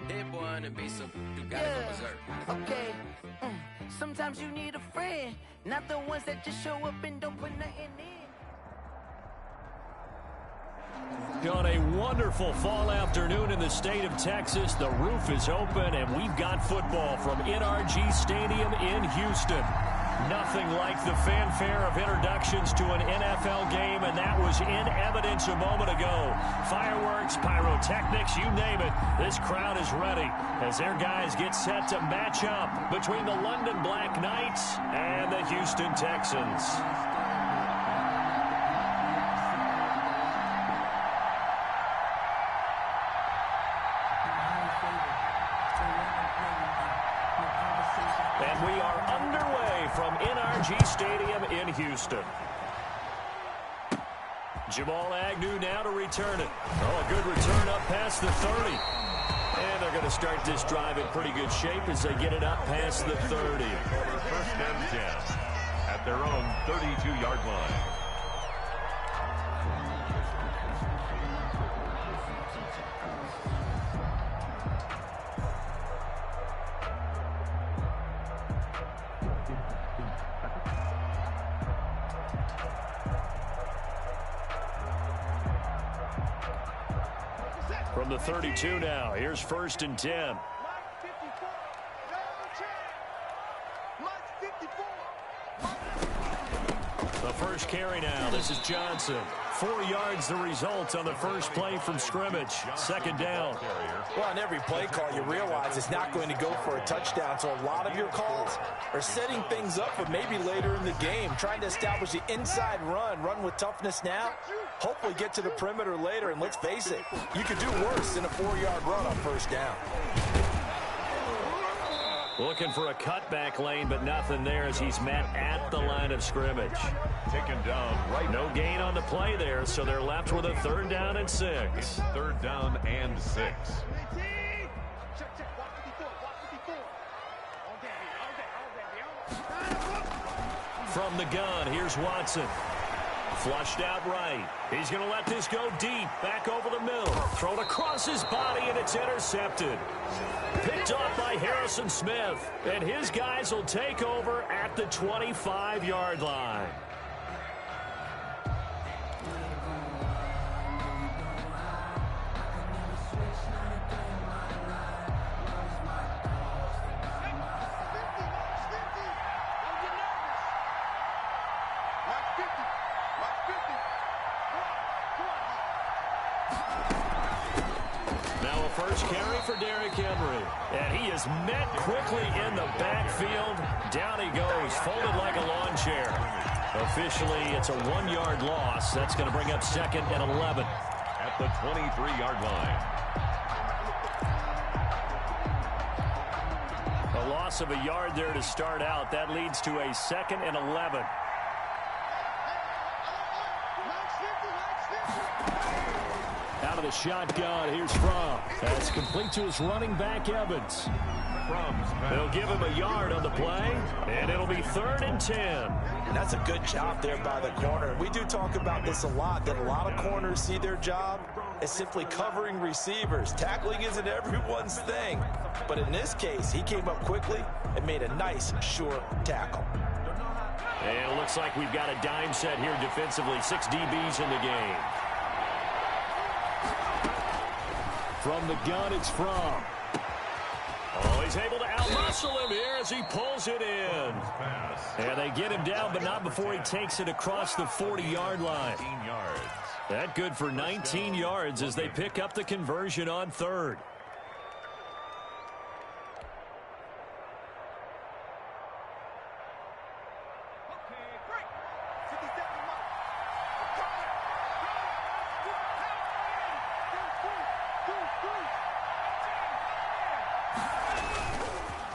Hit boy on the beat, so you gotta go berserk. Okay. Sometimes you need a friend, not the ones that just show up and don't put nothing in. On a wonderful fall afternoon in the state of Texas, the roof is open and we've got football from NRG Stadium in Houston. Nothing like the fanfare of introductions to an NFL game, and that was in evidence a moment ago. Fireworks, pyrotechnics, you name it. This crowd is ready as their guys get set to match up between the London Black Knights and the Houston Texans. And we are underway from NRG Stadium in Houston. Jamal Agnew now to return it. Oh, a good return up past the 30. And they're going to start this drive in pretty good shape as they get it up past the 30. First and 10 at their own 32-yard line. From the 32 now, here's first and 10. The first carry now. This is Johnson. 4 yards the result on the first play from scrimmage. Second down. Well, on every play call, you realize it's not going to go for a touchdown. So a lot of your calls are setting things up for maybe later in the game, trying to establish the inside run with toughness now. Hopefully get to the perimeter later, and let's face it, you could do worse than a 4-yard run on first down. Looking for a cutback lane, but nothing there as he's met at the line of scrimmage. Taken down right. No gain on the play there, so they're left with a 3rd down and 6. 3rd down and 6. From the gun, here's Watson. Flushed out right. He's going to let this go deep. Back over the middle. Thrown across his body, and it's intercepted. Picked off by Harrison Smith. And his guys will take over at the 25-yard line. And he is met quickly in the backfield. Down he goes, folded like a lawn chair. Officially, it's a 1-yard loss. That's going to bring up 2nd and 11. At the 23-yard line. A loss of a yard there to start out. That leads to a 2nd and 11. Out of the shotgun, here's Fromm. That's complete to his running back, Evans. They'll give him a yard on the play, and it'll be 3rd and 10. And that's a good job there by the corner. We do talk about this a lot, that a lot of corners see their job as simply covering receivers. Tackling isn't everyone's thing. But in this case, he came up quickly and made a nice, sure tackle. And it looks like we've got a dime set here defensively. 6 DBs in the game. From the gun, it's Fromm. Oh, he's able to outmuscle him here as he pulls it in. And they get him down, but not before he takes it across the 40-yard line. That good for 19 yards as they pick up the conversion on 3rd.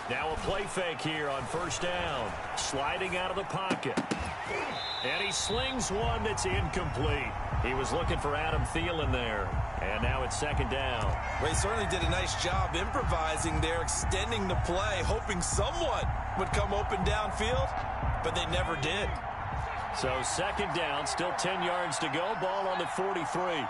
Now a play fake here on first down. Sliding out of the pocket. And he slings one that's incomplete. He was looking for Adam Thielen there. And now it's 2nd down. Well, he certainly did a nice job improvising there, extending the play, hoping someone would come open downfield, but they never did. So 2nd down, still 10 yards to go. Ball on the 43.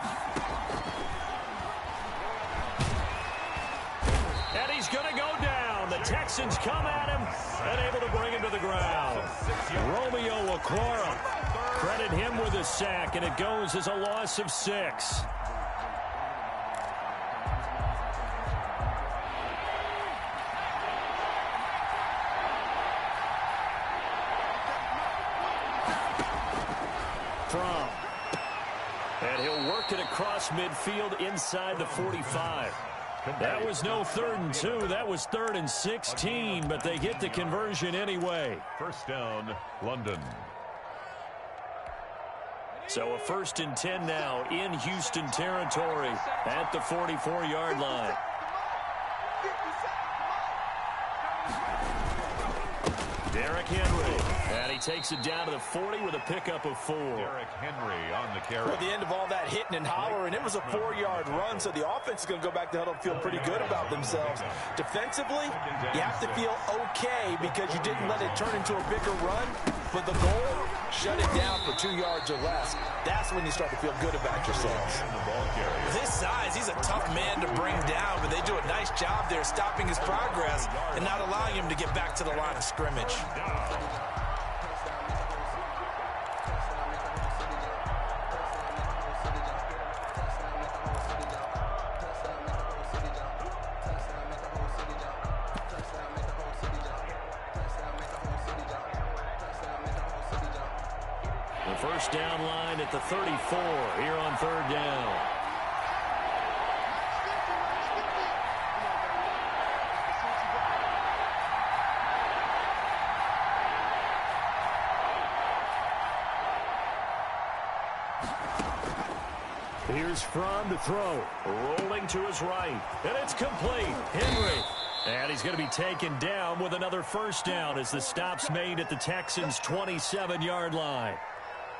And he's going to go down. The Texans come at him and able to bring him to the ground. Romeo Okwara, credit him with a sack, and it goes as a loss of 6. And he'll work it across midfield inside the 45. That was no 3rd and 2. That was 3rd and 16, but they get the conversion anyway. First down, London. So a 1st and 10 now in Houston territory at the 44-yard line. Derrick Henry. And he takes it down to the 40 with a pickup of 4. Derrick Henry on the carry. At the end of all that hitting and hollering, it was a 4-yard run, so the offense is going to go back to huddle and feel pretty good about themselves. Defensively, you have to feel okay because you didn't let it turn into a bigger run. But the goal, shut it down for 2 yards or less. That's when you start to feel good about yourselves. With his size, he's a tough man to bring down, but they do a nice job there stopping his progress and not allowing him to get back to the line of scrimmage. First down line at the 34 here on 3rd down. Here's Fromm to throw. Rolling to his right. And it's complete. Henry. And he's going to be taken down with another first down as the stop's made at the Texans' 27-yard line.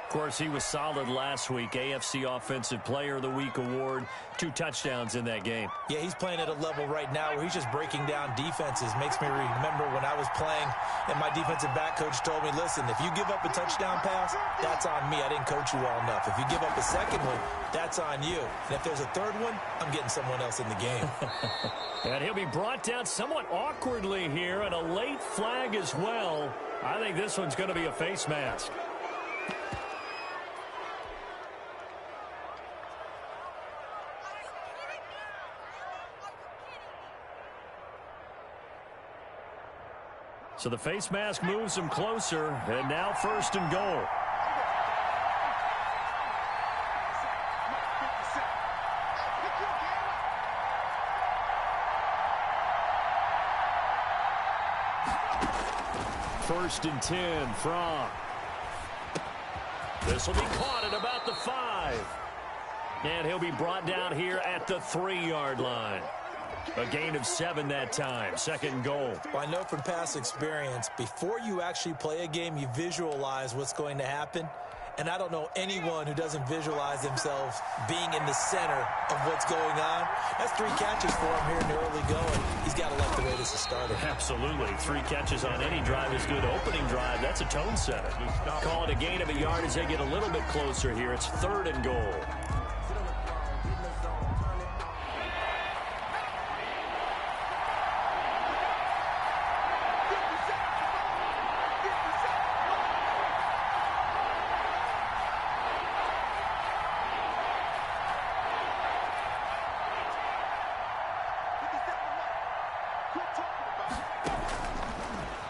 Of course, he was solid last week. AFC Offensive Player of the Week award. 2 touchdowns in that game. Yeah, he's playing at a level right now where he's just breaking down defenses. Makes me remember when I was playing and my defensive back coach told me, listen, if you give up a touchdown pass, that's on me. I didn't coach you well enough. If you give up a second one, that's on you. And if there's a third one, I'm getting someone else in the game. And he'll be brought down somewhat awkwardly here, and a late flag as well. I think this one's going to be a face mask. So the face mask moves him closer, and now 1st and goal. First and 10 from. This will be caught at about the 5. And he'll be brought down here at the 3-yard line. A gain of 7 that time. 2nd goal. Well, I know from past experience, before you actually play a game, you visualize what's going to happen. And I don't know anyone who doesn't visualize themselves being in the center of what's going on. That's 3 catches for him here in the early going. He's got to like the way this is started. Absolutely. 3 catches on any drive is good. Opening drive, that's a tone setter. Call it a gain of a yard as they get a little bit closer here. It's 3rd and goal.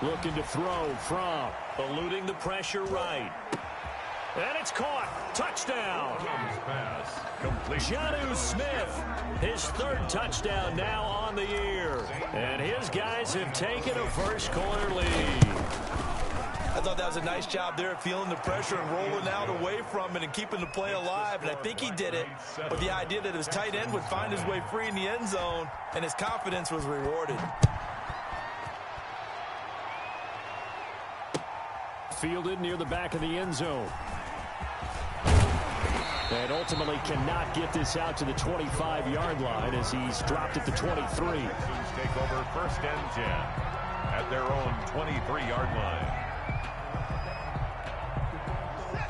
Looking to throw from, eluding the pressure right. And it's caught. Touchdown. Jonnu Smith, his 3rd touchdown now on the year. And his guys have taken a first-quarter lead. I thought that was a nice job there of feeling the pressure and rolling out away from it and keeping the play alive. And I think he did it with the idea that his tight end would find his way free in the end zone, and his confidence was rewarded. Fielded near the back of the end zone. And ultimately cannot get this out to the 25-yard line as he's dropped at the 23. Take over 1st and 10 at their own 23-yard line.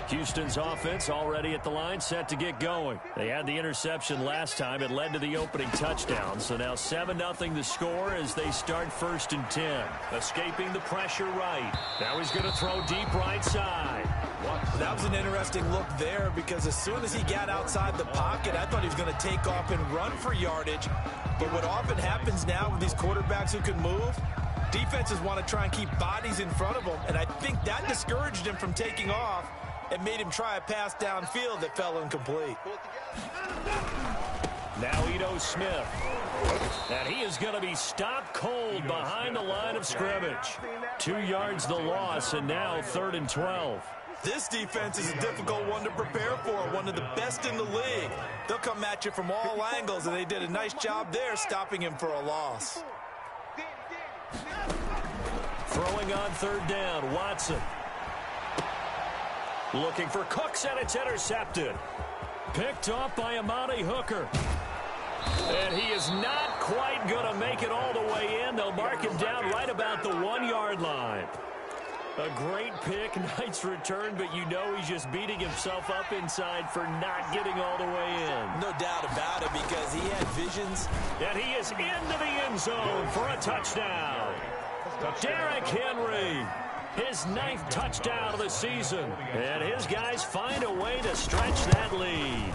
Houston's offense already at the line, set to get going. They had the interception last time. It led to the opening touchdown. So now 7-0 the score as they start 1st and 10. Escaping the pressure right. Now he's going to throw deep right side. That was an interesting look there because as soon as he got outside the pocket, I thought he was going to take off and run for yardage. But what often happens now with these quarterbacks who can move, defenses want to try and keep bodies in front of them, and I think that discouraged him from taking off and made him try a pass downfield that fell incomplete. Now Ito Smith. And he is going to be stopped cold behind the line of scrimmage. 2 yards the loss, and now 3rd and 12. This defense is a difficult one to prepare for, one of the best in the league. They'll come at you from all angles, and they did a nice job there stopping him for a loss. Throwing on 3rd down, Watson. Looking for Cooks, and it's intercepted. Picked off by Amani Hooker. And he is not quite going to make it all the way in. They'll mark him down right about the 1-yard line. A great pick, nice return, but you know he's just beating himself up inside for not getting all the way in. No doubt about it, because he had visions. And he is into the end zone for a touchdown. Derrick Henry, his 9th touchdown of the season. And his guys find a way to stretch that lead.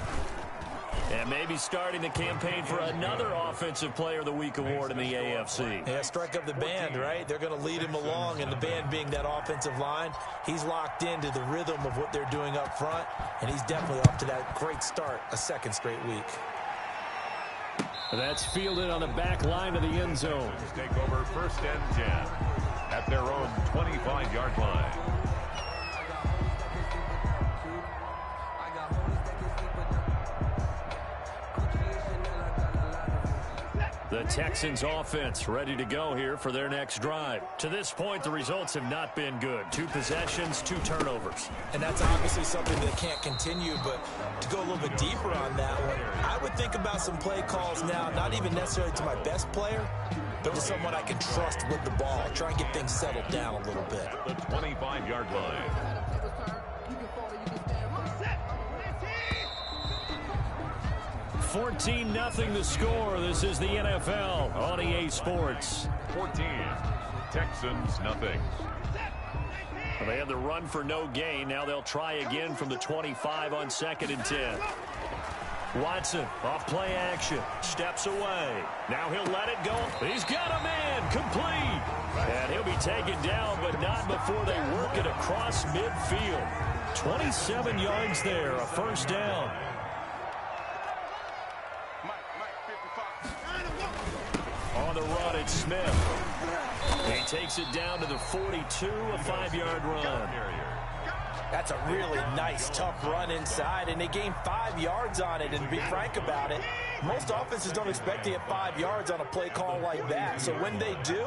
And maybe starting the campaign for another Offensive Player of the Week award in the AFC. Yeah, strike up the band, right? They're going to lead him along, and the band being that offensive line, he's locked into the rhythm of what they're doing up front, and he's definitely off to that great start, a 2nd straight week. That's fielded on the back line of the end zone. Take over 1st and 10 at their own 25-yard line. The Texans offense ready to go here for their next drive. To this point, the results have not been good. 2 possessions, 2 turnovers. And that's obviously something that can't continue, but to go a little bit deeper on that one, I would think about some play calls now, not even necessarily to my best player, but to someone I can trust with the ball. Try and get things settled down a little bit. The 25-yard line. 14-0 the score. This is the NFL on EA Sports. 14. Texans, nothing. Well, they had the run for no gain. Now they'll try again from the 25 on 2nd and 10. Watson off play action. Steps away. Now he'll let it go. He's got a man. Complete. And he'll be taken down, but not before they work it across midfield. 27 yards there. A 1st down. On the run, it's Smith. He takes it down to the 42, a 5-yard run. That's a really nice, tough run inside, and they gained 5 yards on it. And to be frank about it, most offenses don't expect to get 5 yards on a play call like that. So when they do,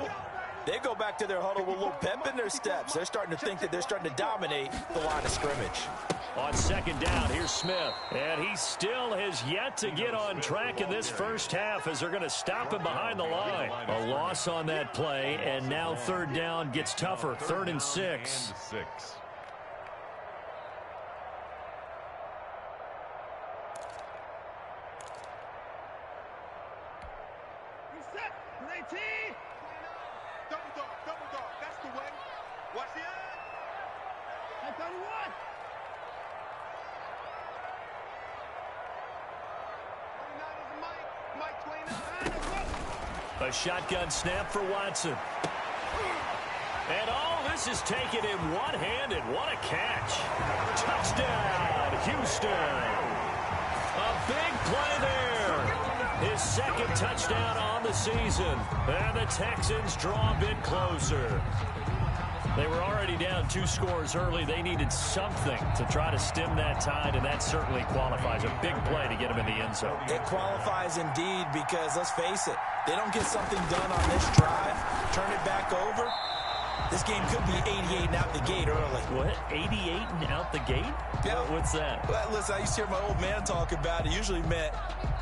they go back to their huddle with a little pep in their steps. They're starting to think that they're starting to dominate the line of scrimmage. On 2nd down, here's Smith. And he still has yet to get on track in this first half as they're going to stop him behind the line. A loss on that play, and now 3rd down gets tougher. 3rd and 6. A shotgun snap for Watson. And all this is taken in one-handed. What a catch. Touchdown, Houston. A big play there. His 2nd touchdown on the season. And the Texans draw a bit closer. They were already down 2 scores early. They needed something to try to stem that tide, and that certainly qualifies. A big play to get them in the end zone. It qualifies indeed because, let's face it, they don't get something done on this drive, turn it back over, this game could be 88 and out the gate early. What? 88 and out the gate? Yeah. What's that? Well, listen, I used to hear my old man talk about it. Usually meant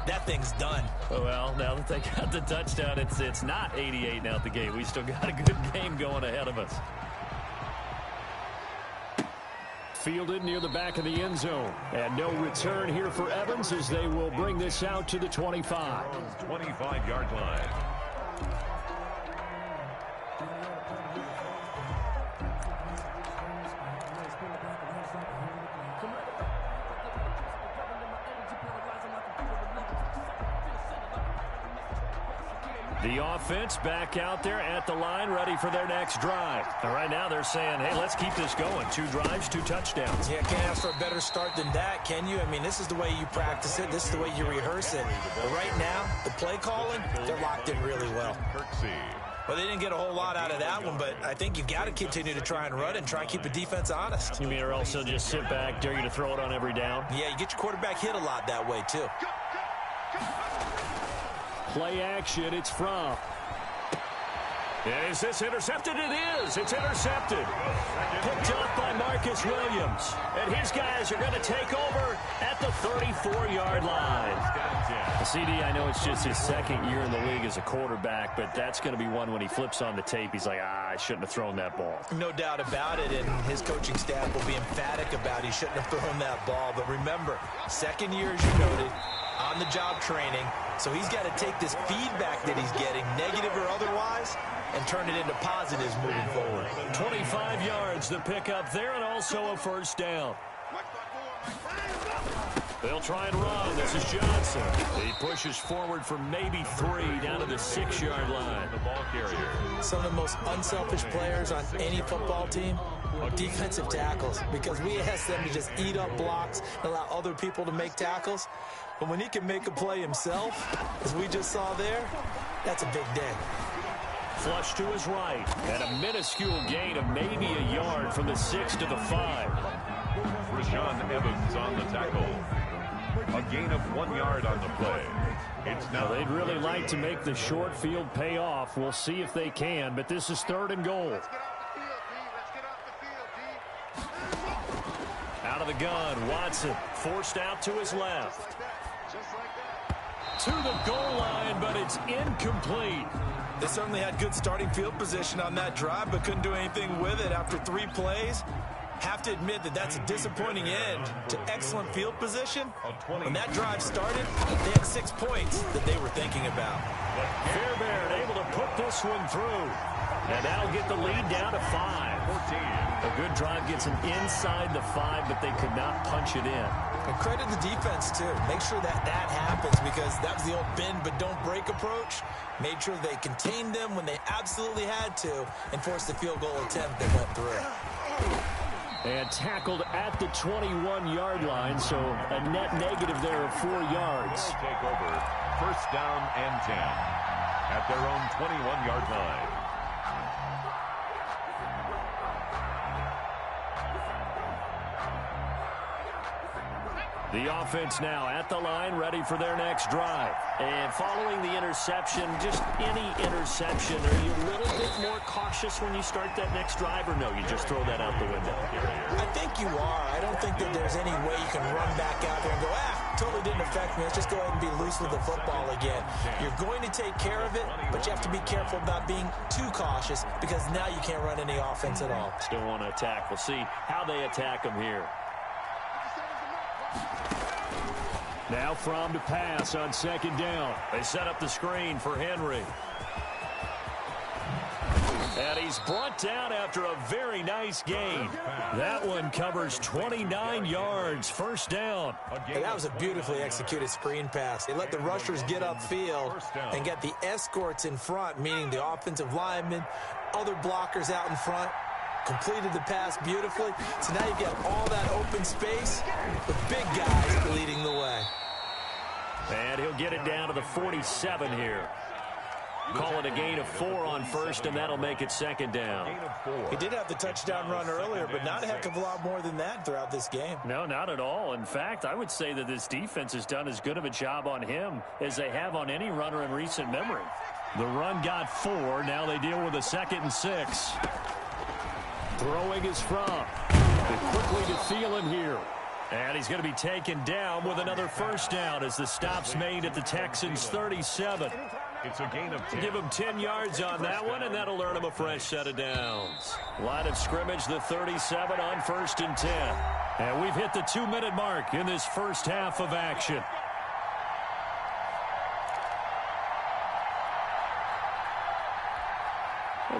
that thing's done. Well, now that they got the touchdown, it's not 88 and out the gate. We still got a good game going ahead of us. fielded near the back of the end zone. And no return here for Evans as they will bring this out to the 25. 25-yard line. The offense back out there at the line, ready for their next drive. And right now they're saying, hey, let's keep this going. 2 drives, 2 touchdowns. Yeah, can't ask for a better start than that, can you? I mean, this is the way you practice it. This is the way you rehearse it. But right now, the play calling, they're locked in really well. Well, they didn't get a whole lot out of that one, but I think you've got to continue to try and run and try and keep the defense honest. You mean or else they'll just sit back, dare you to throw it on every down? Yeah, you get your quarterback hit a lot that way, too. Play action, it's from. Is this intercepted? It is. It's intercepted. Picked up by Marcus Williams. And his guys are going to take over at the 34-yard line. CD, I know it's just his second year in the league as a quarterback, but that's going to be one when he flips on the tape. He's like, I shouldn't have thrown that ball. No doubt about it, and his coaching staff will be emphatic about he shouldn't have thrown that ball. But remember, second year, as you noted, on-the-job training, so he's got to take this feedback that he's getting, negative or otherwise, and turn it into positives moving forward. 25 yards to pick up there, and also a first down. They'll try and run. This is Johnson. He pushes forward for maybe 3 down to the 6-yard line. The ball carrier. Some of the most unselfish players on any football team are defensive tackles, because we ask them to just eat up blocks and allow other people to make tackles. But when he can make a play himself, as we just saw there, that's a big day. Flush to his right, and a minuscule gain of maybe a yard from the 6 to the 5. Rashaan Evans on the tackle. A gain of 1 yard on the play. It's now. They'd really like to make the short field pay off. We'll see if they can, but this is 3rd and goal. Out of the gun, Watson forced out to his left. To the goal line, but it's incomplete. They certainly had good starting field position on that drive, but couldn't do anything with it after 3 plays. Have to admit that that's a disappointing end to excellent field position. When that drive started, they had 6 points that they were thinking about. Fairbairn able to put this one through. And that'll get the lead down to 5. A good drive gets them inside the 5, but they could not punch it in. And credit the defense, too. Make sure that that happens, because that was the old bend but don't break approach. Made sure they contained them when they absolutely had to and forced the field goal attempt that went through. And tackled at the 21-yard line, so a net negative there of 4 yards. Take over. First down and 10 at their own 21-yard line. The offense now at the line, ready for their next drive. And following the interception, just any interception, are you a little bit more cautious when you start that next drive, or no, you just throw that out the window? I think you are. I don't think that there's any way you can run back out there and go, totally didn't affect me. Let's just go ahead and be loose with the football again. You're going to take care of it, but you have to be careful about being too cautious, because now you can't run any offense at all. Still want to attack. We'll see how they attack them here. Now from to pass on 2nd down. They set up the screen for Henry. And he's brought down after a very nice gain. That one covers 29 yards. First down. And that was a beautifully executed screen pass. They let the rushers get upfield and get the escorts in front, meaning the offensive linemen, other blockers out in front. Completed the pass beautifully. So now you've got all that open space with big guys leading the way. And he'll get it down to the 47 here. Call it a gain of 4 on first, and that'll make it 2nd down. He did have the touchdown run earlier, but not a heck of a lot more than that throughout this game. No, not at all. In fact, I would say that this defense has done as good of a job on him as they have on any runner in recent memory. The run got 4. Now they deal with a 2nd and 6. Throwing is from. Quickly to Thielen here. And he's going to be taken down with another first down as the stop's made at the Texans' 37. It's a gain of 10. Give him 10 yards on that one, and that'll earn him a fresh set of downs. Line of scrimmage, the 37 on 1st and 10. And we've hit the 2-minute mark in this first half of action.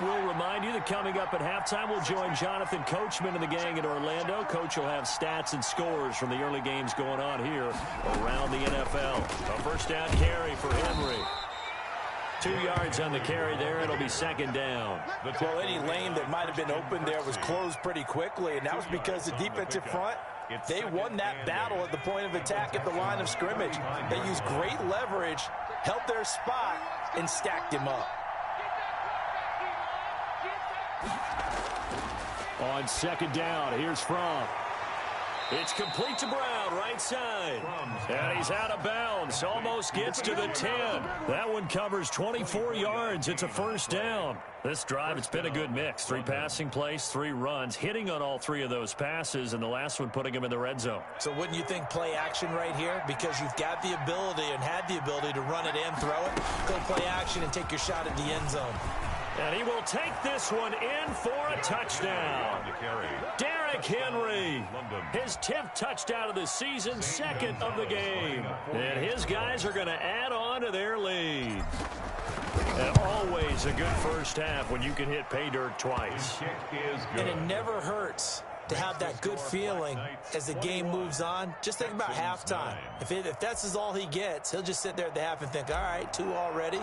We'll remind you that coming up at halftime, we'll join Jonathan Coachman and the gang in Orlando. Coach will have stats and scores from the early games going on here around the NFL. A first down carry for Henry. 2 yards on the carry there. It'll be second down. Well, any lane that might have been open there was closed pretty quickly, and that was because the defensive front, they won that battle at the point of attack at the line of scrimmage. They used great leverage, held their spot, and stacked him up. On second down, here's Fromm. It's complete to Brown, right side. And he's out of bounds. Almost gets to the 10. That one covers 24 yards. It's a first down. This drive, it's been a good mix. 3 passing plays, 3 runs, hitting on all 3 of those passes, and the last one putting him in the red zone. So wouldn't you think play action right here? Because you've got the ability and had the ability to run it and throw it. Go play action and take your shot at the end zone. And he will take this one in for a touchdown. Derrick Henry, his 10th touchdown of the season, 2nd of the game. And his guys are going to add on to their lead. And always a good first half when you can hit pay dirt twice. And it never hurts to have that good feeling as the game moves on. Just think about halftime. If that's all he gets, he'll just sit there at the half and think, all right, 2 already.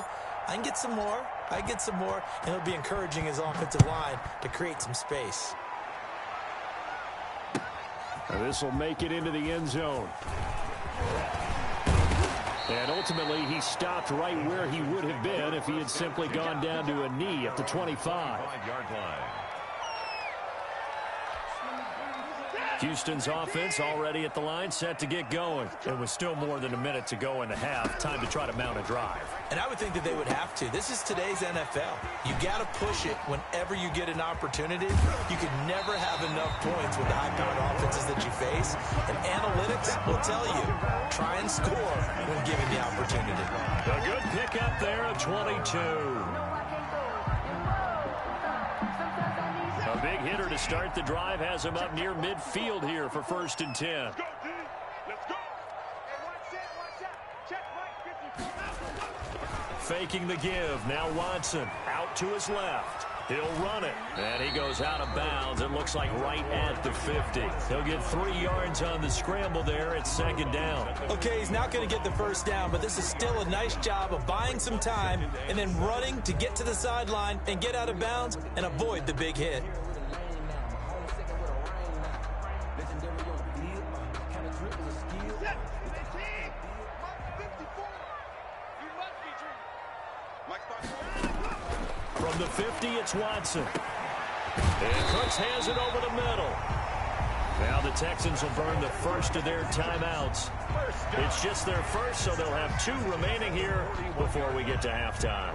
I can get some more. And he'll be encouraging his offensive line to create some space. This will make it into the end zone. And ultimately, he stopped right where he would have been if he had simply gone down to a knee at the 25. Houston's offense already at the line, set to get going. It was still more than a minute to go in the half. Time to try to mount a drive. And I would think that they would have to. This is today's NFL. You got to push it whenever you get an opportunity. You can never have enough points with the high-powered offenses that you face. And analytics will tell you, try and score when given the opportunity. A good pickup there at 22. A big hitter to start the drive has him up near midfield here for 1st and 10. Faking the give. Now Watson out to his left. He'll run it. And he goes out of bounds. It looks like right at the 50. He'll get 3 yards on the scramble there at second down. Okay, he's not going to get the first down, but this is still a nice job of buying some time and then running to get to the sideline and get out of bounds and avoid the big hit. From the 50, it's Watson. And Cooks has it over the middle. Now the Texans will burn the first of their timeouts. It's just their first, so they'll have 2 remaining here before we get to halftime.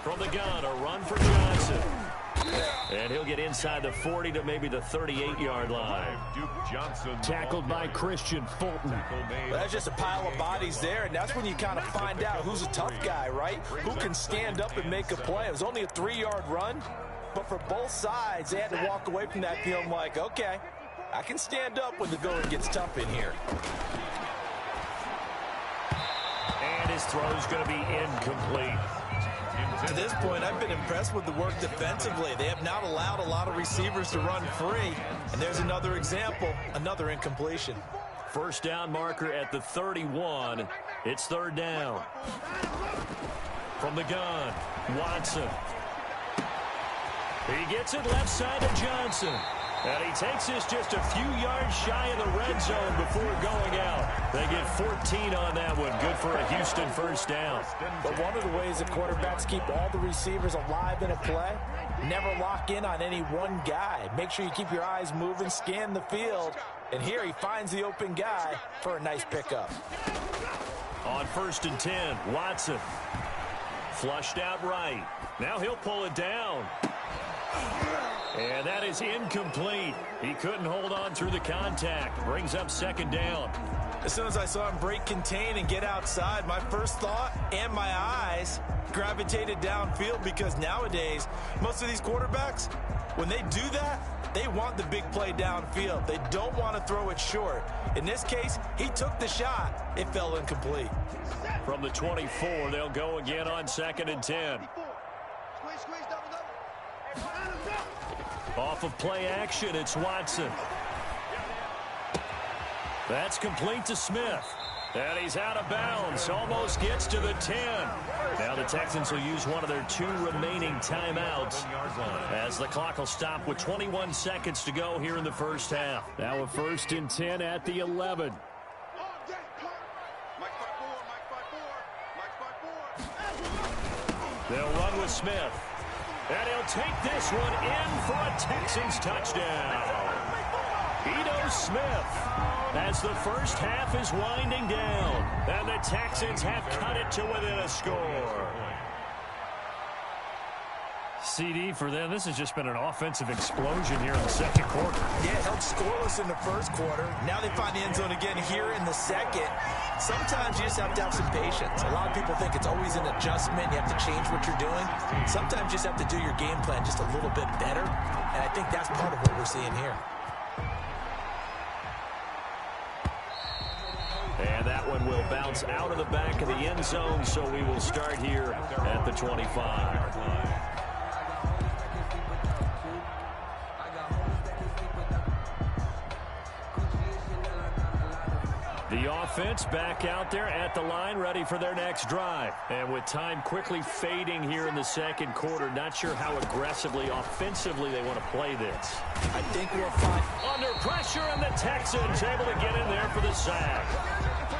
From the gun, a run for Johnson. And he'll get inside the 40 to maybe the 38-yard line. Tackled by Christian Fulton. Well, that's just a pile of bodies there, and that's when you kind of find out who's a tough guy, right? Who can stand up and make a play. It was only a 3-yard run, but for both sides, they had to walk away from that feeling like, okay, I can stand up when the going gets tough in here. And his throw's going to be incomplete. To this point, I've been impressed with the work defensively. They have not allowed a lot of receivers to run free. And there's another example, another incompletion. First down marker at the 31. It's third down. From the gun, Watson. He gets it left side to Johnson. And he takes this just a few yards shy of the red zone before going out. They get 14 on that one. Good for a Houston first down. But one of the ways that quarterbacks keep all the receivers alive in a play, never lock in on any one guy. Make sure you keep your eyes moving, scan the field. And here he finds the open guy for a nice pickup. On 1st and 10, Watson. Flushed out right. Now he'll pull it down. And that is incomplete. He couldn't hold on through the contact. Brings up 2nd down. As soon as I saw him break contain and get outside, my first thought and my eyes gravitated downfield, because nowadays, most of these quarterbacks, when they do that, they want the big play downfield. They don't want to throw it short. In this case, he took the shot. It fell incomplete. From the 24, they'll go again on 2nd and 10. Off of play action, it's Watson. That's complete to Smith. And he's out of bounds. Almost gets to the 10. Now the Texans will use one of their 2 remaining timeouts as the clock will stop with 21 seconds to go here in the first half. Now a 1st and 10 at the 11. They'll run with Smith. And he'll take this one in for a Texans touchdown. Ito Smith, as the first half is winding down, and the Texans have cut it to within a score. CD for them. This has just been an offensive explosion here in the 2nd quarter. Yeah, held scoreless in the 1st quarter. Now they find the end zone again here in the 2nd. Sometimes you just have to have some patience. A lot of people think it's always an adjustment. You have to change what you're doing. Sometimes you just have to do your game plan just a little bit better. And I think that's part of what we're seeing here. And that one will bounce out of the back of the end zone, so we will start here at the 25. The offense back out there at the line, ready for their next drive. And with time quickly fading here in the 2nd quarter, not sure how aggressively, offensively they want to play this. I think we'll find under pressure, and the Texans able to get in there for the sack.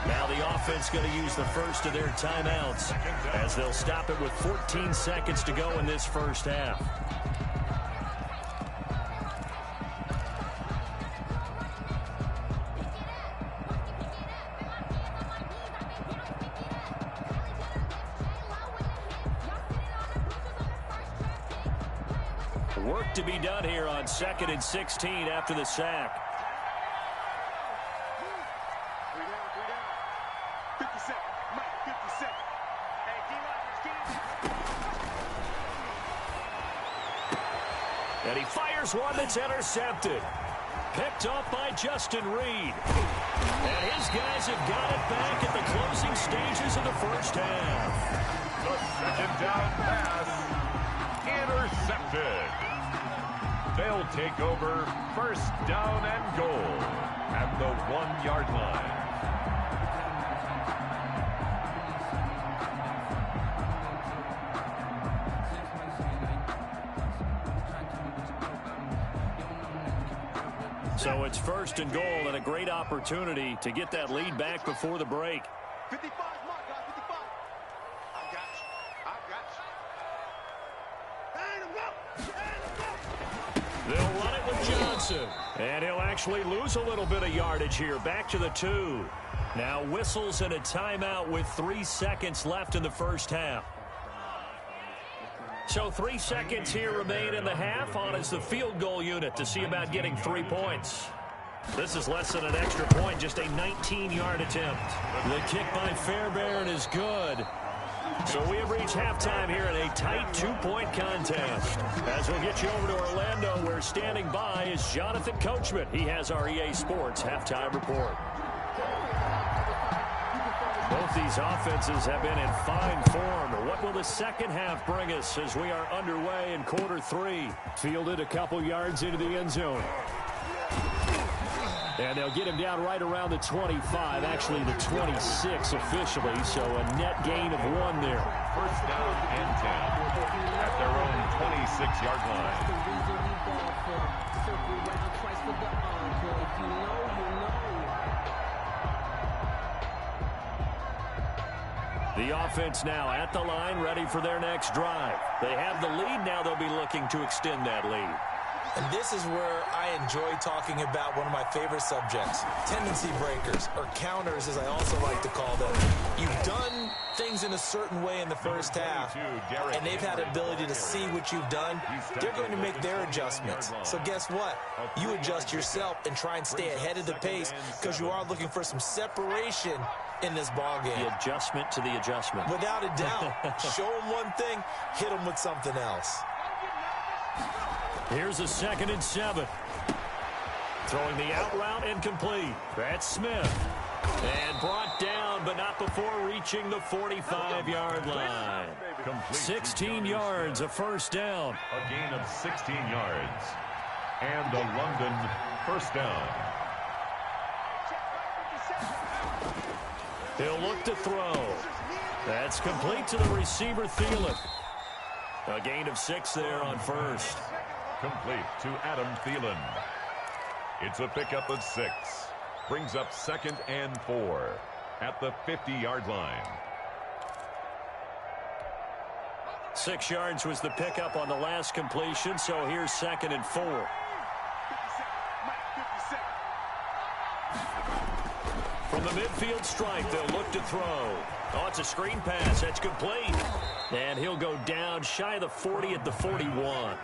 Now the offense going to use the first of their timeouts as they'll stop it with 14 seconds to go in this first half. Work to be done here on 2nd and 16 after the sack. 50 seconds. Mike, 50 seconds. Hey, And he fires one that's intercepted. Picked up by Justin Reed. And his guys have got it back at the closing stages of the first half. The 2nd down pass intercepted. They'll take over 1st down and goal at the 1-yard line. So it's 1st and goal, and a great opportunity to get that lead back before the break. 55, mark, guys, 55. I got you. They'll run it with Johnson. And he'll actually lose a little bit of yardage here. Back to the 2. Now whistles and a timeout with 3 seconds left in the first half. So 3 seconds here remain in the half. On is the field goal unit to see about getting 3 points. This is less than an extra point, just a 19-yard attempt. The kick by Fairbairn is good. So we have reached halftime here in a tight 2-point contest. As we'll get you over to Orlando, where standing by is Jonathan Coachman. He has our EA Sports halftime report. Both these offenses have been in fine form. What will the second half bring us as we are underway in quarter 3? Fielded a couple yards into the end zone. And they'll get him down right around the 25, actually the 26 officially, so a net gain of 1 there. 1st down and 10 at their own 6-yard line. The offense now at the line, ready for their next drive. They have the lead. Now they'll be looking to extend that lead. And this is where I enjoy talking about one of my favorite subjects, tendency breakers, or counters as I also like to call them. You've done things in a certain way in the first half, and they've had the ability to see what you've done. They're going to make their adjustments. So guess what? You adjust yourself and try and stay ahead of the pace because you are looking for some separation in this ball game. The adjustment to the adjustment. Without a doubt. Show them one thing, hit them with something else. Here's a 2nd and 7. Throwing the out route incomplete. That's Smith. And brought down, but not before reaching the 45-yard line. 16 yards, a first down. A gain of 16 yards. And a London first down. He'll look to throw. That's complete to the receiver, Thielen. A gain of 6 there on first. Complete to Adam Thielen. It's a pickup of 6. Brings up 2nd and 4 at the 50-yard line. 6 yards was the pickup on the last completion, so here's 2nd and 4. From the midfield stripe, they'll look to throw. Oh, it's a screen pass. That's complete. And he'll go down shy of the 40 at the 41.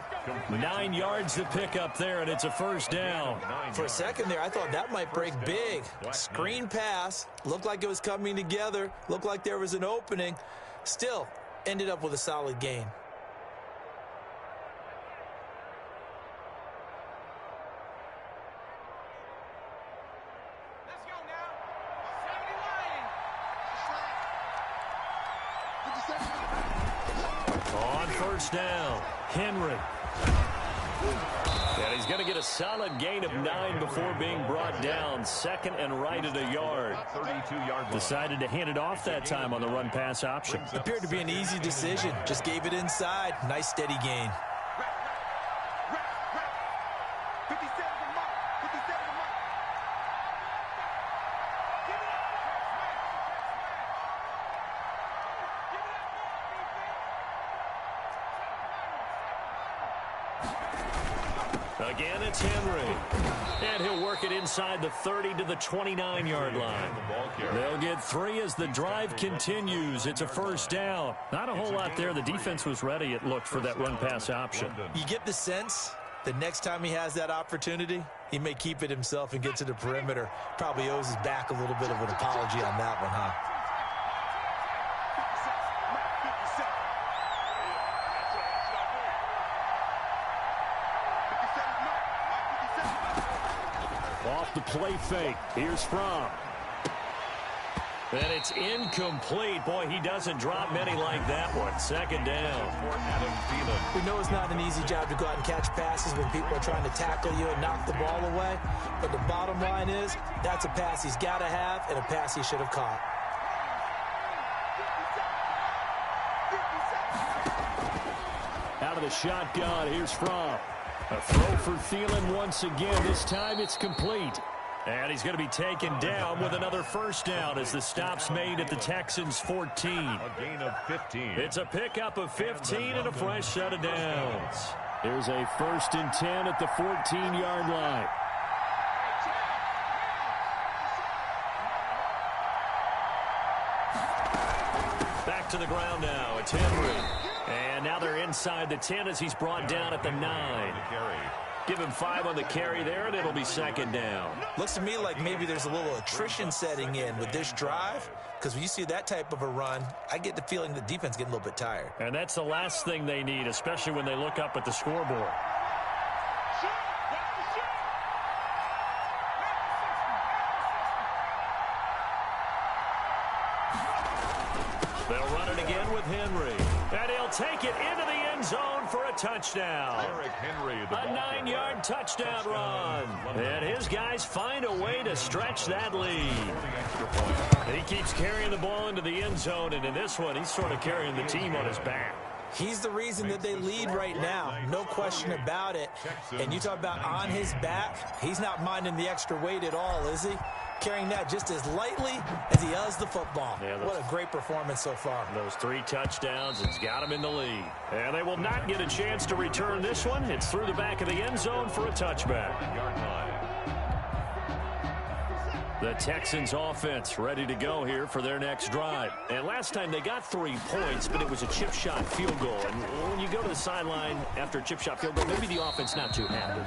9 yards to pick up there, and it's a first down. For a second there, I thought that might break big. Screen pass. Looked like it was coming together. Looked like there was an opening. Still, ended up with a solid gain. On first down, Henry. And he's going to get a solid gain of 9 before being brought down. 2nd and right at a yard. 32-yard. Decided to hand it off that time on the run-pass option. Appeared to be an easy decision. Just gave it inside. Nice steady gain. Again, it's Henry. And he'll work it inside the 30 to the 29-yard line. They'll get 3 as the drive continues. It's a first down. Not a whole lot there. The defense was ready, it looked, for that run-pass option. You get the sense that next time he has that opportunity, he may keep it himself and get to the perimeter. Probably owes his back a little bit of an apology on that one, huh? Off the play fake. Here's Fromm. And it's incomplete. Boy, he doesn't drop many like that one. 2nd down. We know it's not an easy job to go out and catch passes when people are trying to tackle you and knock the ball away. But the bottom line is, that's a pass he's got to have and a pass he should have caught. Out of the shotgun, here's Fromm. A throw for Thielen once again. This time it's complete. And he's going to be taken down with another first down as the stop's made at the Texans' 14. A gain of 15. It's a pickup of 15 and a fresh set of downs. Here's a 1st and 10 at the 14-yard line. Back to the ground now. It's Henry. And now they're inside the 10 as he's brought down at the 9. Give him 5 on the carry there, and it'll be 2nd down. Looks to me like maybe there's a little attrition setting in with this drive, because when you see that type of a run, I get the feeling the defense getting a little bit tired. And that's the last thing they need, especially when they look up at the scoreboard. They'll run it again with Henry. And he'll take it into the end zone for a touchdown. A 9-yard touchdown run. And his guys find a way to stretch that lead. He keeps carrying the ball into the end zone, and in this one, he's sort of carrying the team on his back. He's the reason that they lead right now. No question about it. And you talk about on his back, he's not minding the extra weight at all, is he? Carrying that just as lightly as he does the football. Yeah, what a great performance so far. Those 3 touchdowns, it's got him in the lead. And they will not get a chance to return this one. It's through the back of the end zone for a touchback. The Texans offense ready to go here for their next drive. And last time they got 3 points, but it was a chip shot field goal. And when you go to the sideline after a chip shot field goal, maybe the offense not too happy.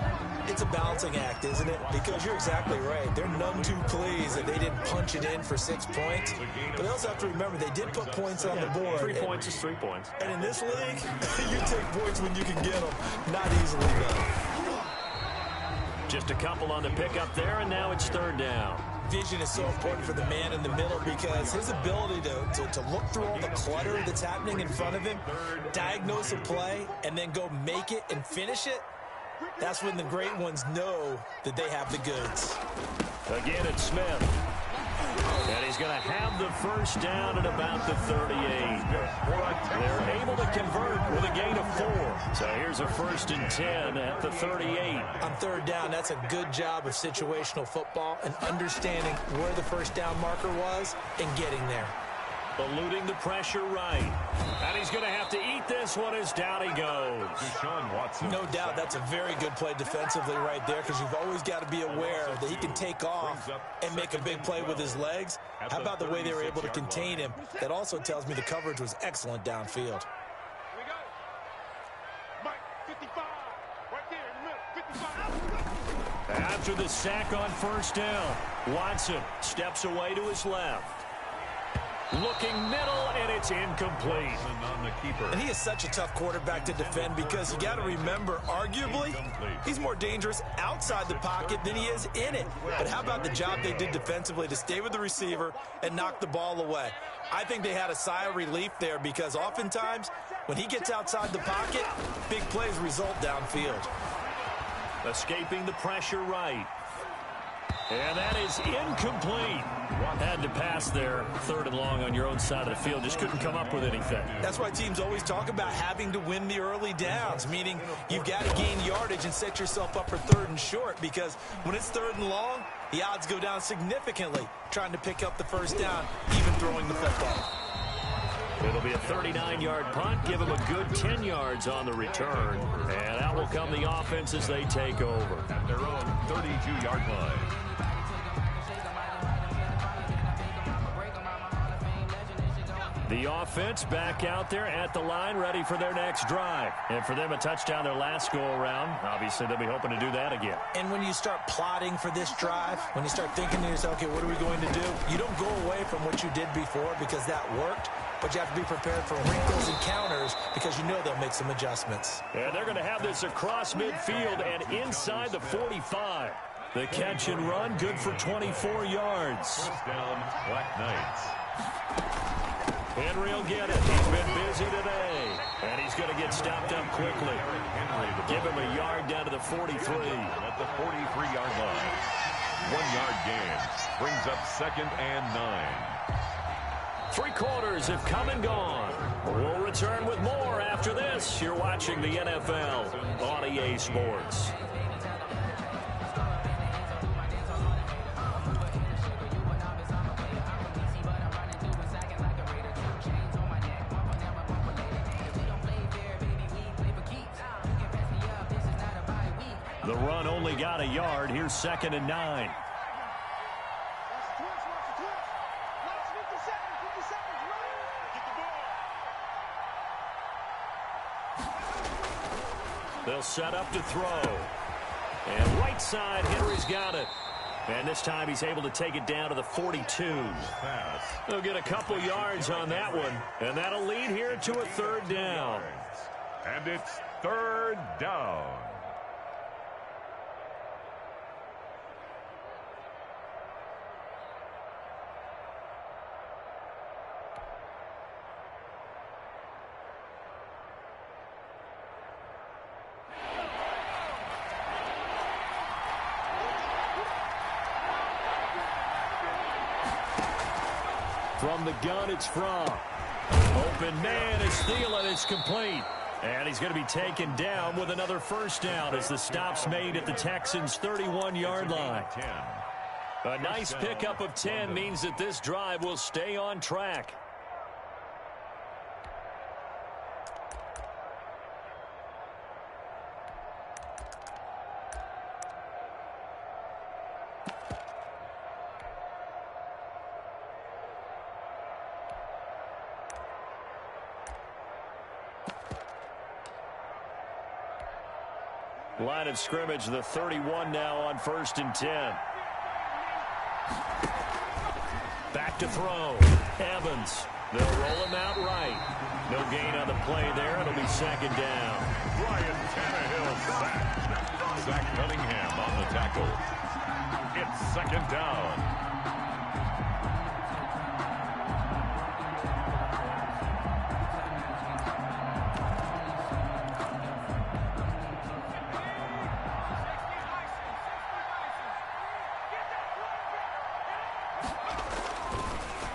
It's a balancing act, isn't it? Because you're exactly right. They're none too pleased that they didn't punch it in for 6 points. But they also have to remember they did put points on the board. 3 points is 3 points. And in this league, you take points when you can get them. Not easily done. Just a couple on the pickup there, and now it's 3rd down. Vision is so important for the man in the middle because his ability to look through all the clutter that's happening in front of him, diagnose a play, and then go make it and finish it, that's when the great ones know that they have the goods. Again, it's Smith. And he's going to have the first down at about the 38. They're able to convert with a gain of 4. So here's a 1st and 10 at the 38. On 3rd down, that's a good job of situational football and understanding where the first down marker was and getting there. Eluding the pressure right. And he's going to have to eat this one as down he goes. No doubt that's a very good play defensively right there because you've always got to be aware that he can take off and make a big play with his legs. How about the way they were able to contain him? That also tells me the coverage was excellent downfield. After the sack on 1st down, Watson steps away to his left. Looking middle, and it's incomplete. And he is such a tough quarterback to defend because you got to remember, arguably, he's more dangerous outside the pocket than he is in it. But how about the job they did defensively to stay with the receiver and knock the ball away? I think they had a sigh of relief there because oftentimes when he gets outside the pocket, big plays result downfield. Escaping the pressure right. And that is incomplete. Had to pass there, 3rd and long on your own side of the field. Just couldn't come up with anything. That's why teams always talk about having to win the early downs, meaning you've got to gain yardage and set yourself up for 3rd and short because when it's 3rd and long, the odds go down significantly trying to pick up the first down, even throwing the football. It'll be a 39-yard punt. Give them a good 10 yards on the return. And out will come the offense as they take over. At their own 32-yard line. The offense back out there at the line, ready for their next drive. And for them, a touchdown their last go-around. Obviously, they'll be hoping to do that again. And when you start plotting for this drive, when you start thinking to yourself, okay, what are we going to do? You don't go away from what you did before because that worked, but you have to be prepared for wrinkles and counters because you know they'll make some adjustments. And they're going to have this across midfield and inside the 45. The catch and run, good for 24 yards. First down, Black Knights. Henry will get it. He's been busy today. And he's going to get stopped up quickly. Give him a yard down to the 43. At the 43-yard line. 1-yard gain. Brings up 2nd and 9. 3 quarters have come and gone. We'll return with more after this. You're watching the NFL on EA Sports. The run only got a yard. Here's 2nd and 9. They'll set up to throw. And right side, Henry's got it. And this time he's able to take it down to the 42. They'll get a couple yards on that one. And that'll lead here to a 3rd down. And it's 3rd down. From the gun, it's From. open man is Thielen. It's complete. And he's going to be taken down with another first down as the stop's made at the Texans' 31-yard line. A nice pickup of 10 means that this drive will stay on track. Line of scrimmage, the 31 now on 1st and 10. Back to throw. Evans. They'll roll him out right. No gain on the play there. It'll be 2nd down. Ryan Tannehill sacked. Zach Cunningham on the tackle. It's 2nd down.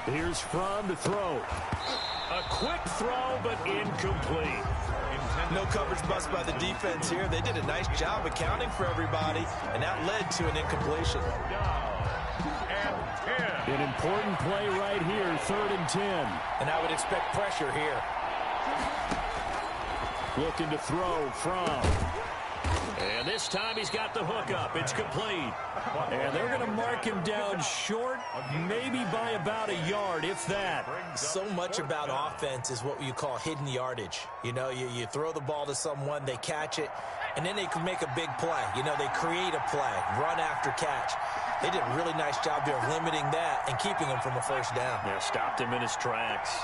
Here's Fromm to throw. A quick throw, but incomplete. No coverage bust by the defense here. They did a nice job accounting for everybody, and that led to an incompletion. An important play right here, 3rd and 10. And I would expect pressure here. Looking to throw Fromm. And this time he's got the hook up. It's complete. And they're going to mark him down short, maybe by about a yard, if that. So much about offense is what you call hidden yardage. You know, you throw the ball to someone, they catch it, and then they can make a big play. You know, they create a play, run after catch. They did a really nice job there of limiting that and keeping him from a first down. Yeah, stopped him in his tracks.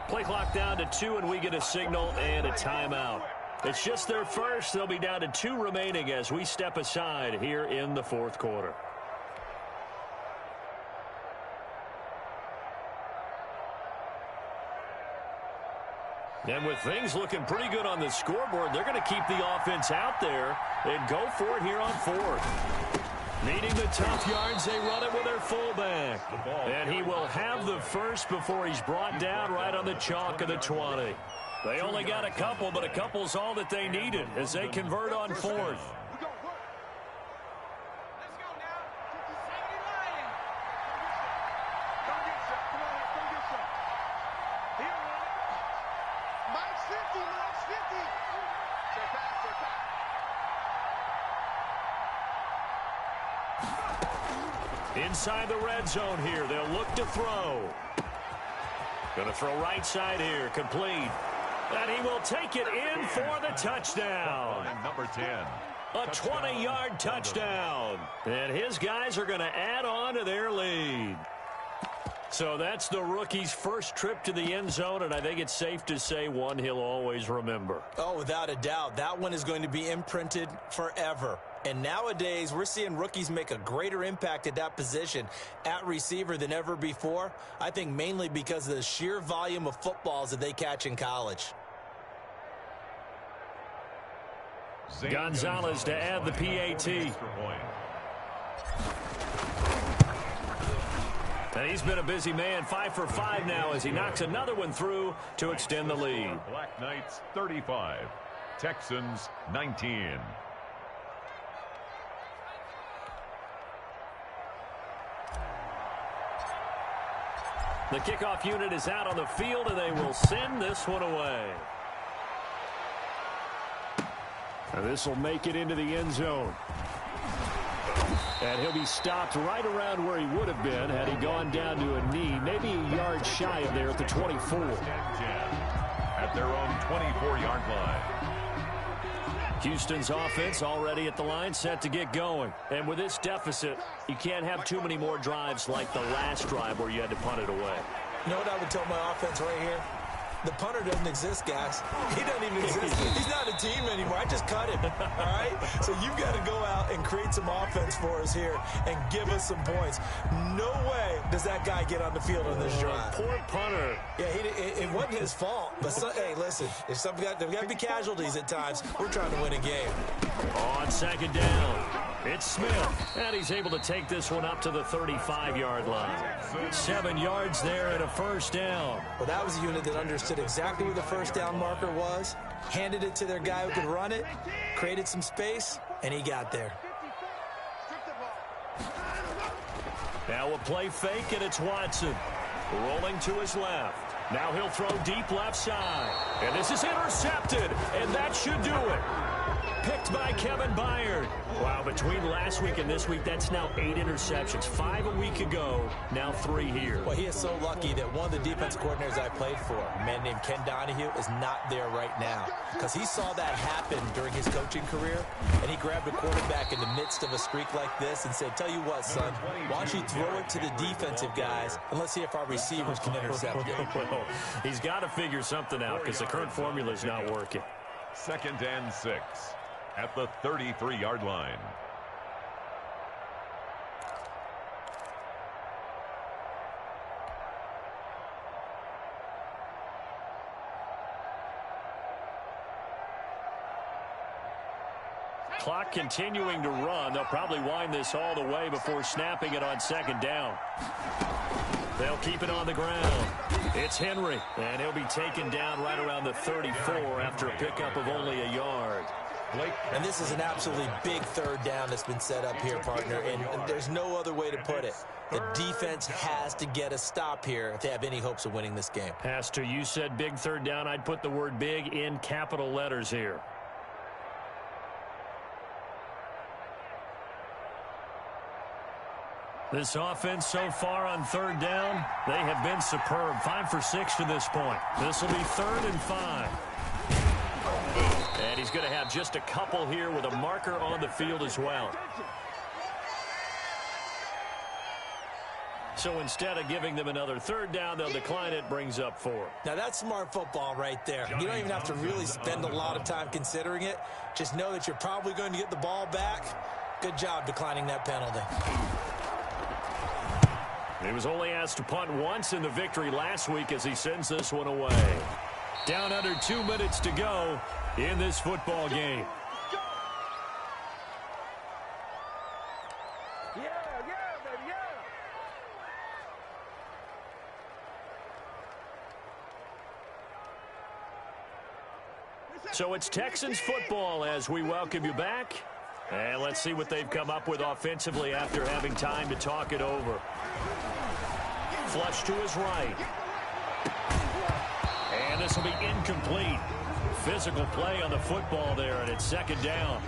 Play clock down to 2, and we get a signal and a timeout. It's just their first. They'll be down to 2 remaining as we step aside here in the 4th quarter. And with things looking pretty good on the scoreboard, they're going to keep the offense out there and go for it here on 4th. Needing the tough yards, they run it with their fullback. And he will have the first before he's brought down right on the chalk of the 20. They only got a couple, but a couple's all that they needed as they convert on 4th. Inside the red zone here, they'll look to throw. Going to throw right side here, complete. And he will take it in for the touchdown. Number 10. A 20-yard touchdown. And his guys are going to add on to their lead. So that's the rookie's first trip to the end zone, and I think it's safe to say one he'll always remember. Oh, without a doubt. That one is going to be imprinted forever. And nowadays, we're seeing rookies make a greater impact at that position at receiver than ever before. I think mainly because of the sheer volume of footballs that they catch in college. Gonzalez to add the PAT. And he's been a busy man, 5 for 5 now as he knocks another one through to extend the lead. Black Knights 35, Texans 19. The kickoff unit is out on the field, and they will send this one away. And this will make it into the end zone. And he'll be stopped right around where he would have been had he gone down to a knee, maybe a yard shy of there at the 24. At their own 24-yard line. Houston's offense already at the line, set to get going. And with this deficit, you can't have too many more drives like the last drive where you had to punt it away. You know what I would tell my offense right here? The punter doesn't exist, guys. He doesn't even exist. He's not a team anymore. I just cut him, all right? So you've got to go out and create some offense for us here and give us some points. No way does that guy get on the field on this drive. Poor punter. Yeah, it wasn't his fault. But, hey, listen, there's got to be casualties at times. We're trying to win a game. On second down, it's Smith. And he's able to take this one up to the 35-yard line. 7 yards there and a first down. Well, that was a unit that understood exactly where the first down marker was, handed it to their guy who could run it, created some space, and he got there. Now a play fake, and it's Watson. Rolling to his left. Now he'll throw deep left side. And this is intercepted, and that should do it. Picked by Kevin Byard. Wow, between last week and this week, that's now 8 interceptions. 5 a week ago, now 3 here. Well, he is so lucky that one of the defense coordinators I played for, a man named Ken Donahue, is not there right now. Because he saw that happen during his coaching career, and he grabbed a quarterback in the midst of a streak like this and said, tell you what, son, why don't you throw it to the defensive guys, and let's see if our receivers can intercept it. Well, he's got to figure something out because the current formula is not working. 2nd and 6 at the 33-yard line. Clock continuing to run. They'll probably wind this all the way before snapping it on second down. They'll keep it on the ground. It's Henry, and he'll be taken down right around the 34 after a pickup of only a yard. And this is an absolutely big third down that's been set up here, partner, and there's no other way to put it. The defense has to get a stop here if they have any hopes of winning this game. Pastor, you said big third down. I'd put the word big in capital letters here. This offense so far on third down, they have been superb. 5 for 6 to this point. This will be 3rd and 5. And he's going to have just a couple here with a marker on the field as well. So instead of giving them another third down, they'll decline it, brings up 4. Now that's smart football right there. You don't even have to really spend a lot of time considering it. Just know that you're probably going to get the ball back. Good job declining that penalty. He was only asked to punt once in the victory last week as he sends this one away. Down under 2 minutes to go in this football game. So it's Texans football as we welcome you back. And let's see what they've come up with offensively after having time to talk it over. Flush to his right. And this will be incomplete. Physical play on the football there, and it's second down.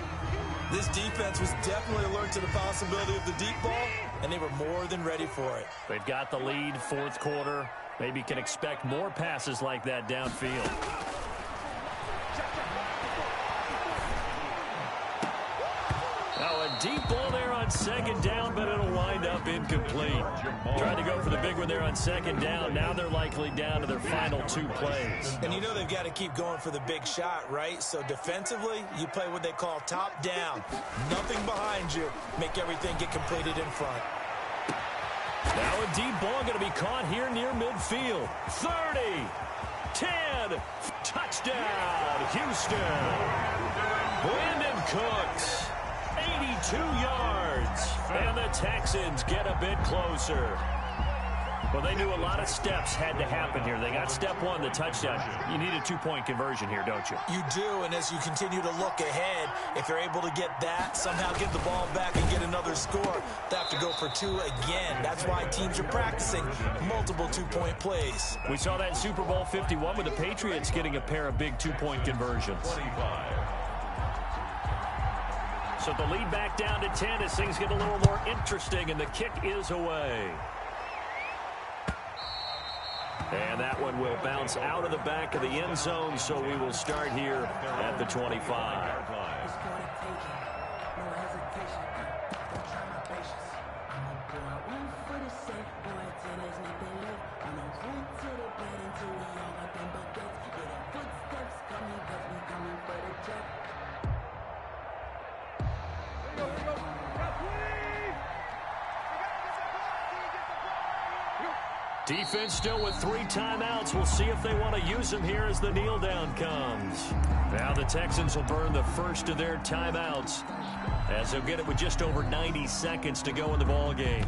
This defense was definitely alert to the possibility of the deep ball, and they were more than ready for it. They've got the lead, 4th quarter. Maybe can expect more passes like that downfield. Now a deep ball there on second down, but it'll wind up incomplete. Trying to go for the big one there on second down. Now they're likely down to their final 2 plays. And you know they've got to keep going for the big shot, right? So defensively, you play what they call top down. Nothing behind you. Make everything get completed in front. Now a deep ball going to be caught here near midfield. 30, 10, touchdown, Houston. Brandon Cooks. 82 yards, and the Texans get a bit closer. Well, they knew a lot of steps had to happen here. They got step 1, the touchdown. You need a 2-point conversion here, don't you? You do, and as you continue to look ahead, if you're able to get that, somehow get the ball back and get another score, they have to go for 2 again. That's why teams are practicing multiple 2-point plays. We saw that in Super Bowl 51 with the Patriots getting a pair of big 2-point conversions. 25. So the lead back down to 10 as things get a little more interesting, and the kick is away. And that one will bounce out of the back of the end zone, so we will start here at the 25. Defense still with 3 timeouts. We'll see if they want to use them here as the kneel down comes. Now the Texans will burn the first of their timeouts as they'll get it with just over 90 seconds to go in the ball game.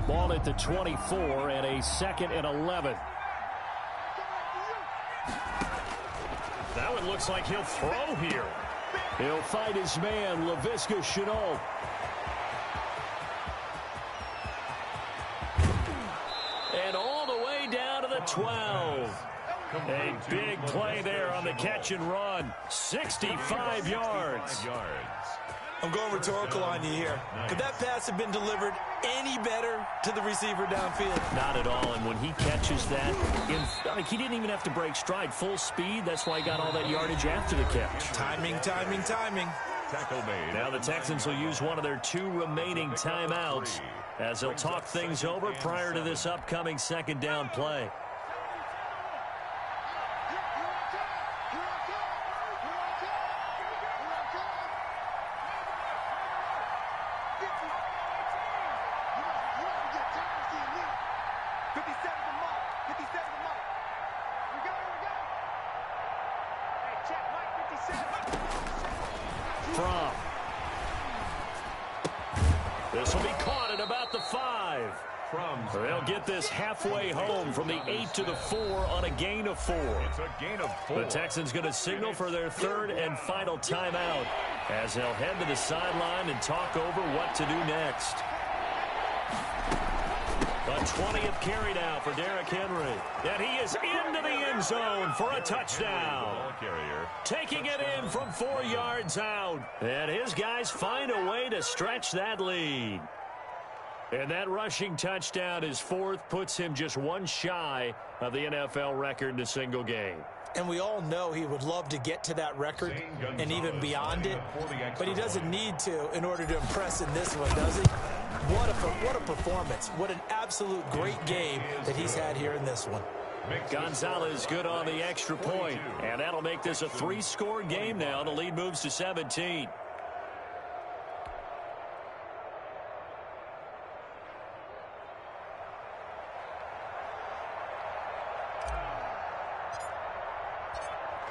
Ball at the 24 and a 2nd and 11. Now it looks like he'll throw here. He'll fight his man, Laviska Shenault. And all the way down to the 12. A big play there on the catch and run. 65 yards. I'm going rhetorical on you here. Could that pass have been delivered any better to the receiver downfield? Not at all, and when he catches that, he didn't even have to break stride. Full speed, that's why he got all that yardage after the catch. Timing. Tackle made. Now the Texans will use one of their 2 remaining timeouts as they'll talk things over prior to this upcoming 2nd down play. This will be caught at about the 5. They'll get this halfway home from the 8 to the 4 on a gain of 4. It's a gain of 4. The Texans going to signal for their 3rd and final timeout as they'll head to the sideline and talk over what to do next. The 20th carry now for Derrick Henry. And he is into the end zone for a touchdown. Taking it in from 4 yards out. And his guys find a way to stretch that lead. And that rushing touchdown, his 4th, puts him just 1 shy of the NFL record in a single game. And we all know he would love to get to that record and even beyond it, but he doesn't need to in order to impress in this one, does he? What a performance. What an absolute great game that he's had here in this one. Gonzalez good on the extra point, and that'll make this a 3-score game now. The lead moves to 17.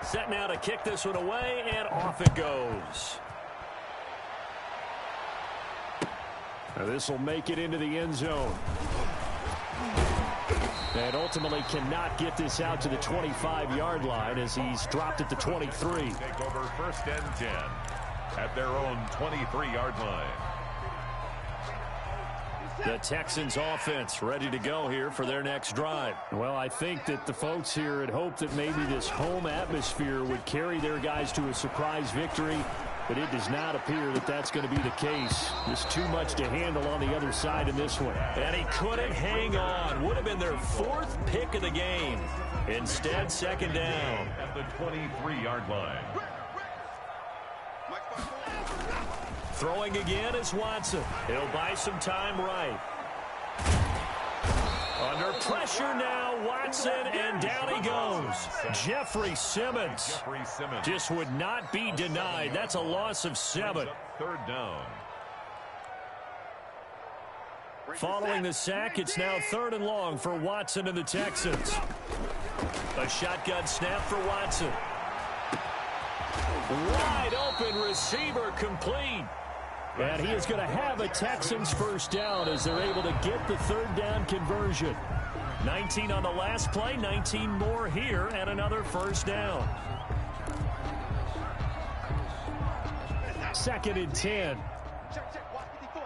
Set now to kick this one away, and off it goes. Now this will make it into the end zone. And ultimately cannot get this out to the 25-yard line as he's dropped at the 23. Take over 1st and 10 at their own 23-yard line. The Texans offense ready to go here for their next drive. Well, I think that the folks here had hoped that maybe this home atmosphere would carry their guys to a surprise victory, but it does not appear that that's going to be the case. There's too much to handle on the other side in this one. And he couldn't hang on. Would have been their 4th pick of the game. Instead, 2nd down. At the 23-yard line. Throwing again is Watson. He'll buy some time right. Under pressure now, Watson, and down he goes. Jeffrey Simmons just would not be denied. That's a loss of 7. 3rd down. Following the sack, it's now 3rd and long for Watson and the Texans. A shotgun snap for Watson. Wide open receiver complete. And he is going to have a Texans 1st down as they're able to get the 3rd down conversion. 19 on the last play, 19 more here, and another 1st down. 2nd and 10. Check. Watch 54.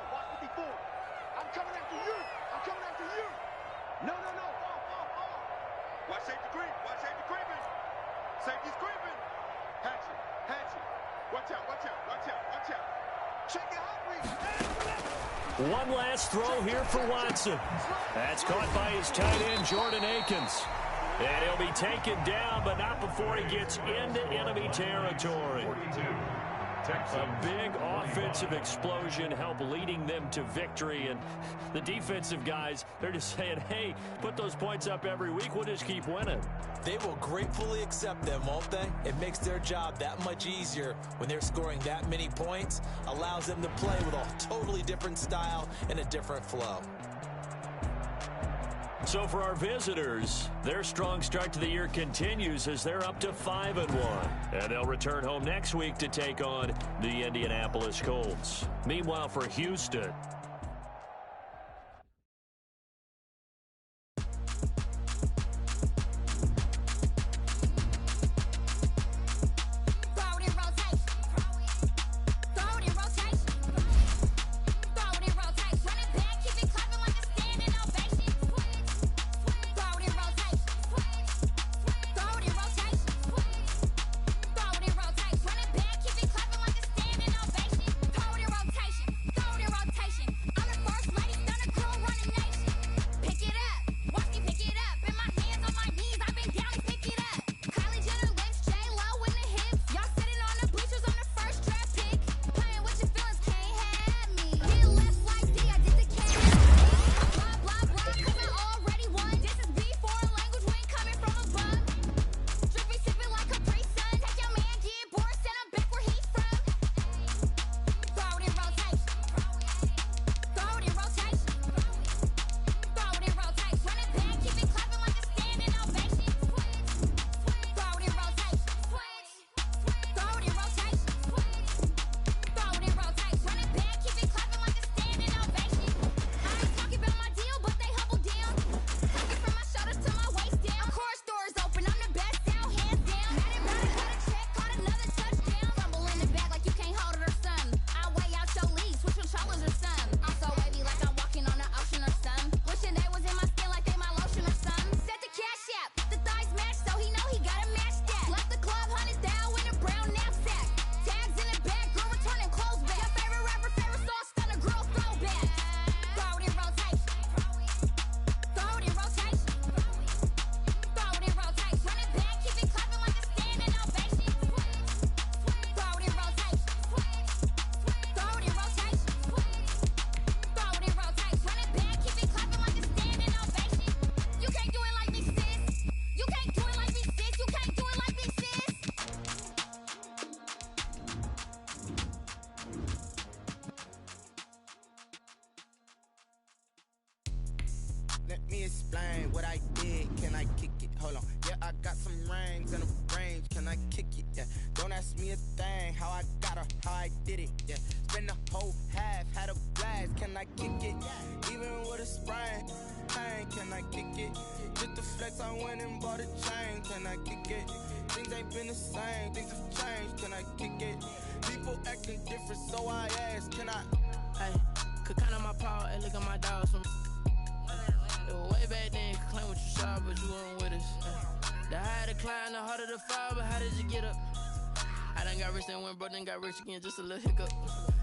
I'm coming after you. No. Watch safety creep. Safety's creeping. Hatchet. Watch out. Check it out. One last throw here for Watson. That's caught by his tight end, Jordan Akins. And he'll be taken down, but not before he gets into enemy territory. Texans. A big offensive explosion helped leading them to victory. And the defensive guys, they're just saying, hey, put those points up every week. We'll just keep winning. They will gratefully accept them, won't they? It makes their job that much easier when they're scoring that many points. Allows them to play with a totally different style and a different flow. So for our visitors, their strong start to the year continues as they're up to 5-1. And they'll return home next week to take on the Indianapolis Colts. Meanwhile, for Houston, Let me explain what I did. Can I kick it? Hold on. Yeah, I got some rings and a range. Can I kick it? Yeah. Don't ask me a thing. How I got her, how I did it. Yeah. Spend the whole half, had a blast. Can I kick it? Even with a sprain. Pain, can I kick it? Just the flex, I went and bought a chain. Can I kick it? Things ain't been the same. Things have changed. Can I kick it? People acting different, so I ask. Can I? Hey, could count on my power and look at my dogs from. It was way back then, could claim what you saw, but you weren't with us. The higher the climb, the harder the fall, but how did you get up? I done got rich and went broke, then got rich again, just a little hiccup.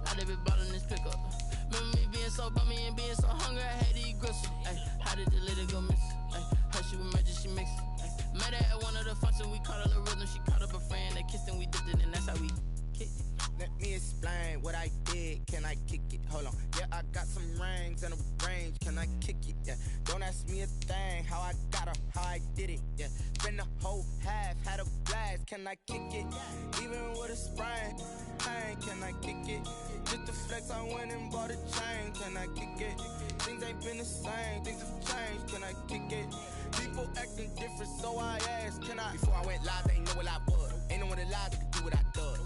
I done been ballin' this pickup. Remember me being so bummy and being so hungry, I had to eat gristle. Ay, how did the lady go miss? Ay, how she was magic, she mixed. Met her at one of the functions, we caught a little rhythm, she caught up a friend, they kissed and we dipped it, and that's how we kicked it. Let me explain what I did. Can I kick it? Hold on. Yeah, I got some rings and a range. Can I kick it? Yeah. Don't ask me a thing. How I got her, how I did it. Yeah. Spend the whole half, had a blast. Can I kick it? Even with a sprain. Pain, can I kick it? Just the flex, I went and bought a chain. Can I kick it? Things ain't been the same. Things have changed. Can I kick it? People acting different, so I asked. Can I? Before I went live, they ain't know what I was. Ain't no one alive that could do what I does.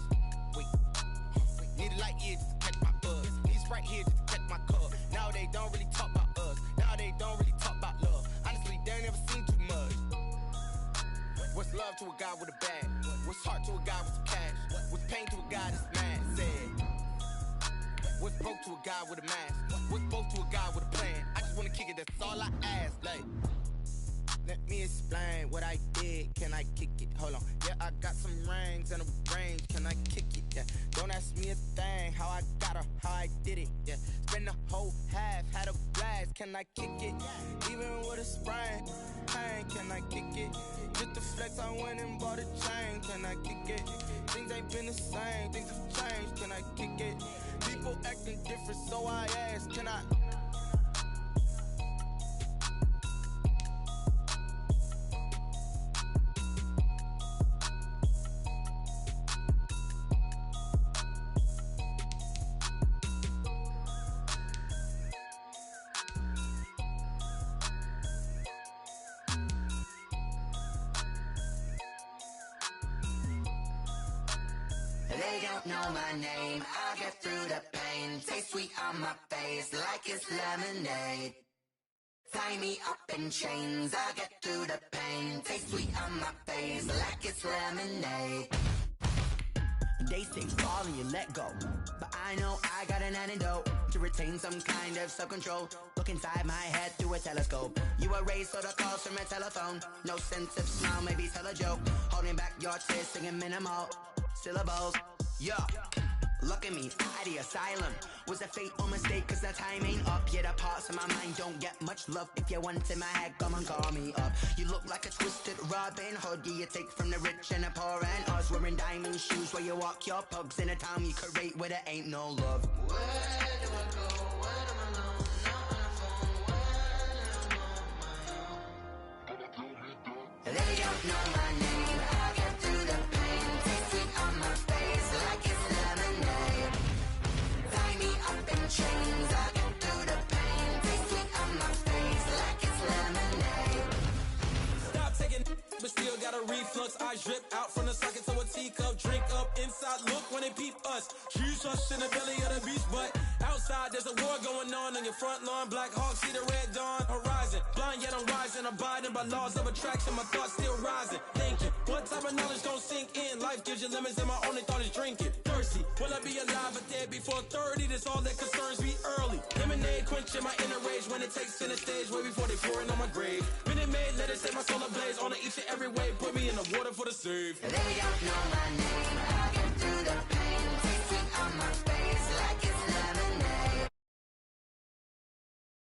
Need a light year just to catch my buzz. Need Sprite here just to catch my cup. Now they don't really talk about us. Now they don't really talk about love. Honestly, they ain't never seen too much. What's love to a guy with a bag? What's heart to a guy with some cash? What's pain to a guy that's mad? Said. What's broke to a guy with a mask? What's both to a guy with a plan? I just wanna kick it, that's all I ask. Like, let me explain what I did. Can I kick it? Hold on. Yeah, I got some rings and a range. Can I kick it? Yeah. Don't ask me a thing. How I got her, how I did it. Yeah. Spend the whole half, had a blast. Can I kick it? Even with a sprain. Pain, can I kick it? Just the flex, I went and bought a chain. Can I kick it? things ain't been the same, things have changed, can I kick it? People acting different, so I ask, can I? They don't know my name, I'll get through the pain. Taste sweet on my face like it's lemonade. Tie me up in chains, I'll get through the pain. Taste sweet on my face like it's lemonade. They say fall and you let go, but I know I got an antidote to retain some kind of self-control. Look inside my head through a telescope. You erase all the calls from a telephone. No sense of smile, maybe tell a joke. Holding back your tears, singing minimal syllables. Yeah, look at me, at the asylum. Was a fate or mistake, cause the time ain't up. Yeah, the parts of my mind don't get much love. If you want in my head, come and call me up. You look like a twisted Robin Hood. You take from the rich and the poor and us. Wearing diamond shoes where you walk your pugs. In a town you could rate where there ain't no love. Where do I go? When am I alone? Not on the phone. When I'm on my own. They don't know my name. I'll get through the pain. Taste sweet on my face like it's lemonade. Tie me up in chains. I'll get through the pain. Taste sweet on my face like it's lemonade. Stop taking, but still got a reflux. I drip out from the socket to a teacup. Drink up inside. Look when they peep us. Shoes us in the belly of the beach, but outside there's a war going on your front lawn. Black Hawk see the red dawn horizon. Blind yet I'm rising, abiding by laws of attraction. My thoughts still rising. Thinking, what type of knowledge don't sink in? Life gives you lemons and my only thought is drinking. Thirsty, will I be alive or dead before 30? That's all that concerns me early. Lemonade quenching my inner rage when it takes center stage way before they pour it on my grave. Minute Maid, let it set my soul ablaze on each and every way. Put me in the water for the save. They don't know my name.